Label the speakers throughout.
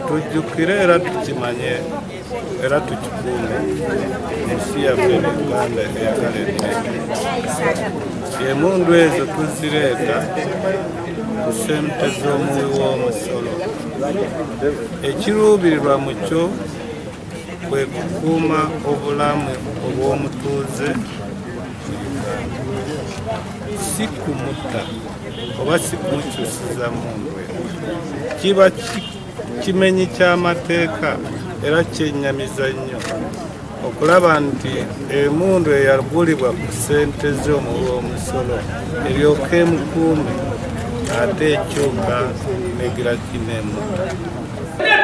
Speaker 1: tujjukire era tukimanye era tukikuume ensi yaffe Uganda eyagala eddembe. Emmundu ezo tuzireeta ku ssente z'omuwi w'omusolo. Ekiruubirirwa mu kyo kwe kukuuma obulamu obw'omutuuze si kumutta oba si kumukyusiza muntu. Kiba kimenyi ky'amateeka era kyennyamiza nnyo okulaba nti emmundu eyagulibwa ku ssente z'omuwi w'omusolo eryoka emukuume ate ekyuka negira kineemutta.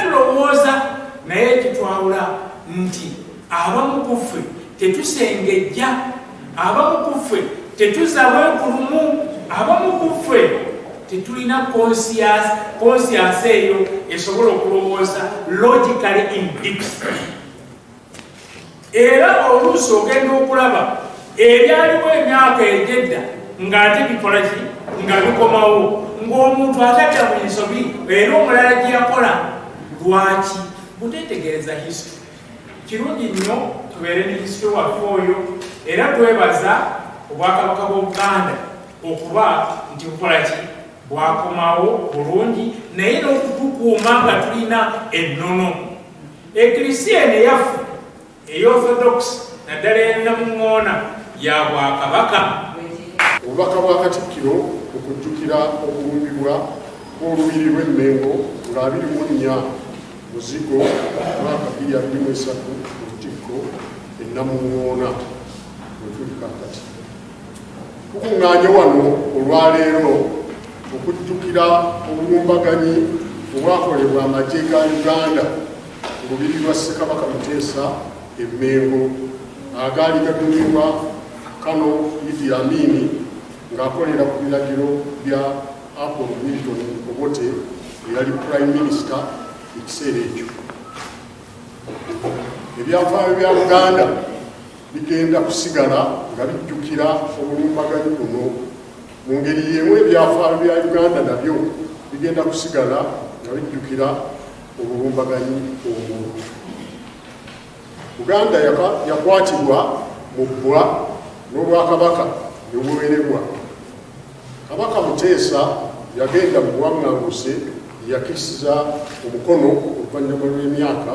Speaker 2: Tulowooza naye kitwawula nti abamu ku ffe tetusengejja, abamu ku ffe tetuzaawo ekulumu, abamu ku ffe tetulina conscience eyo esobola okulowooza logically in depth. Era oluusi ogenda okulaba ebyaliwo emyaka egyedda ng'ate bikola ki nga bikomawo, ng'omuntu atadda mu nsobi era omulala gye yakola. Lwaki? Butetegereza history. Kirungi nnyo tubeere ne history waffe oyo, era twebaza obwakabaka bw'Obuganda okuba nti bukola ki bwakomawo bulungi, naye n'okutukuuma nga tulina ennono. Eklisiya eyaffe ey'Othodox naddala ennamuŋŋoona ya bwakabaka.
Speaker 3: Obubaka bwa Katikkiro okujjukira okulumbibwa kw'olubiri lw'Emmengo nga 24 Muzigo mwaka 2023 mu Lutikko ennamuŋŋoona we tuli kaakati. Tukuŋŋaanye wano olwaleero okujjukira obulumbaganyi obwakolebwa amagye ga Uganda ku lubiri lwa Ssekabaka Muteesa Emmengo agaali gatumirwa Kano Idi Amin ng'akolera ku biragiro bya Apollo Milton Obote eyali Prime Minister ekiseera ekyo. Ebyafaayo bya Uganda bigenda kusigala nga bijjukira obulumbaganyi buno. Mu ngeri y'emu ebyafaayo bya Uganda nabyo bigenda kusigala nga bijjukira obulumbaganyi obwo. Uganda yakwatibwa mu bbwa n'Obwakabaka ne buwerebwa. Kabaka Muteesa yagenda mu buwaŋŋanguse yakkisiza omukono oluvannyuma lw'emyaka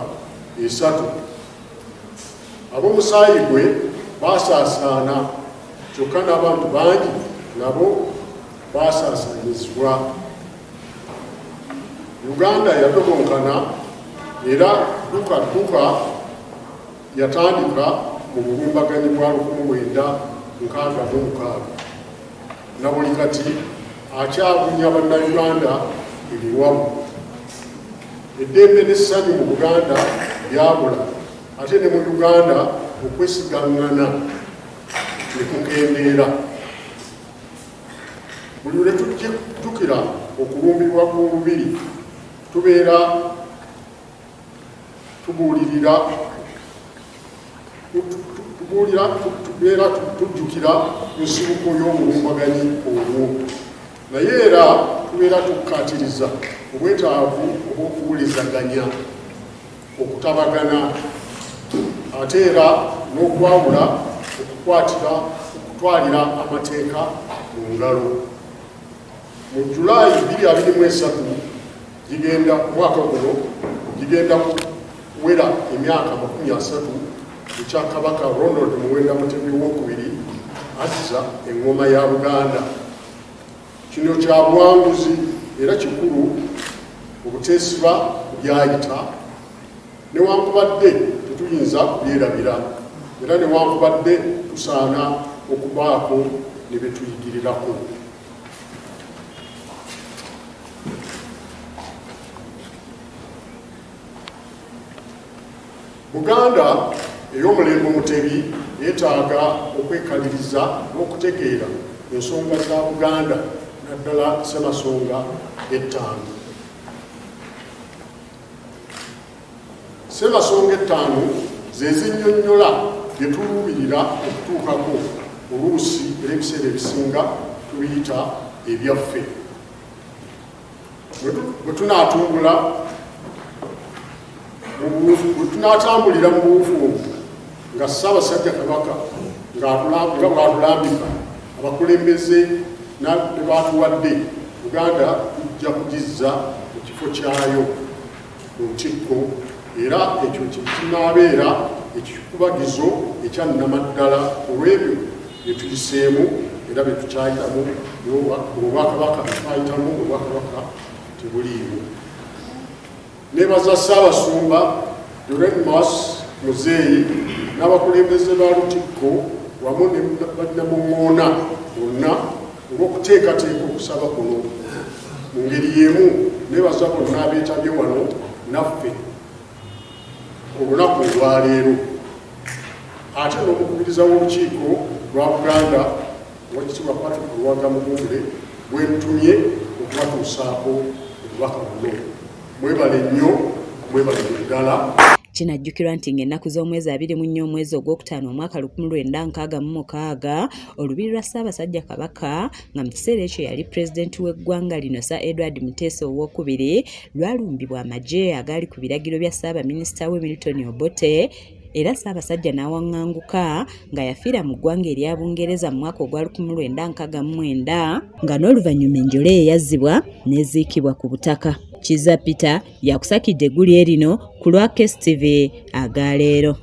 Speaker 3: 3. Ab'omusaayi gwe baasaasaana, kyokka n'abantu bangi nabo baasaasaanyizibwa. Uganda yadomonkana era dduka yatandika mu bulumbaganyi bwa 1966 na buli kati akyabunya bannayuganda ebiwamu. Eddembe n'essanyu mu Buganda byabula, ate ne mu Uganda okwesigaŋŋana ne kukendeera. Buli lwe tujjukira okulumbibwa kw'olubiri tubeera tujjukira nsibuko y'obulumbaganyi obwo, naye era tubeera tukkaatiriza obwetaavu obw'okuwulizaganya, okutabagana, ate era n'okwawula okutwalira amateeka mu ngalo. Mu Julayi 2023 omwaka guno gigenda kuwera emyaka 30 ekya Kabaka Ronald Muwenda Mutebi II azza engoma ya Buganda. Kino kya buwanguzi era kikulu obuteesiba byayita, newankubadde tetuyinza kubyerabira, era newankubadde tusaana okubaako ne betuyigirirako. Buganda ey'omulembe Mutebi yeetaaga okwekaliriza n'okutegeera ensonga za Buganda, naddala Ssemasonga 5. Ssemasonga 5 ze zinnyonnyola bye tuluubirira okutuukako, oluusi era ebiseera ebisinga tubiyita ebyaffe. Bwe tunaatumbula bwe tunaatambulira mu bufuumu nga Ssaabasajja Kabaka bw'atulambika abakulembeze ne baatuwadde Uganda tujja kugizza mu kifo kyayo mu ntikko, era ekyo kinaabeera ekikubagizo ekyannamaddala olw'ebyo bye tuyiseemu era bye tukyayitamu obwakabaka twayitamu obwakabaka tebuliimu. Neebaza Saabasumba Muzeeyi n'abakulembeze ba Lutikko wamu ne bannamuŋŋoona bonna olw'okuteekateeka okusaba kuno mu ngeri y'emu. Neebaza bonna abeetabye wano naffe olunaku olwaleero, ate n'omukubiriza w'olukiiko lwa Buganda Oweekitiibwa Patrick Lwaki bwe ntumye okubatuusaako obubaka buno. Mwebale nnyo, mwebale ddala.
Speaker 4: Kinajjukirwa nti ng'ennaku z'omwezi 24 omwezi ogwokutaano omwaka 1966 olubiri lwa Ssaabasajja Kabaka nga mu kiseera ekyo yali pulezidenti w'eggwanga lino Sir Edward Muteesa II lwalumbibwa amagye agaali ku biragiro bya Ssaabaminisita we Milton Obote, era Ssaabasajja n'awaŋŋanguka nga yafiira mu ggwanga erya Bungereza mu mwaka ogwa 1969 nga n'oluvannyuma enjole ye yazzibwa n'eziikibwa ku butaka. Kiza Peter yakusakidde eggulire lino ku Lwaki TV aga leero.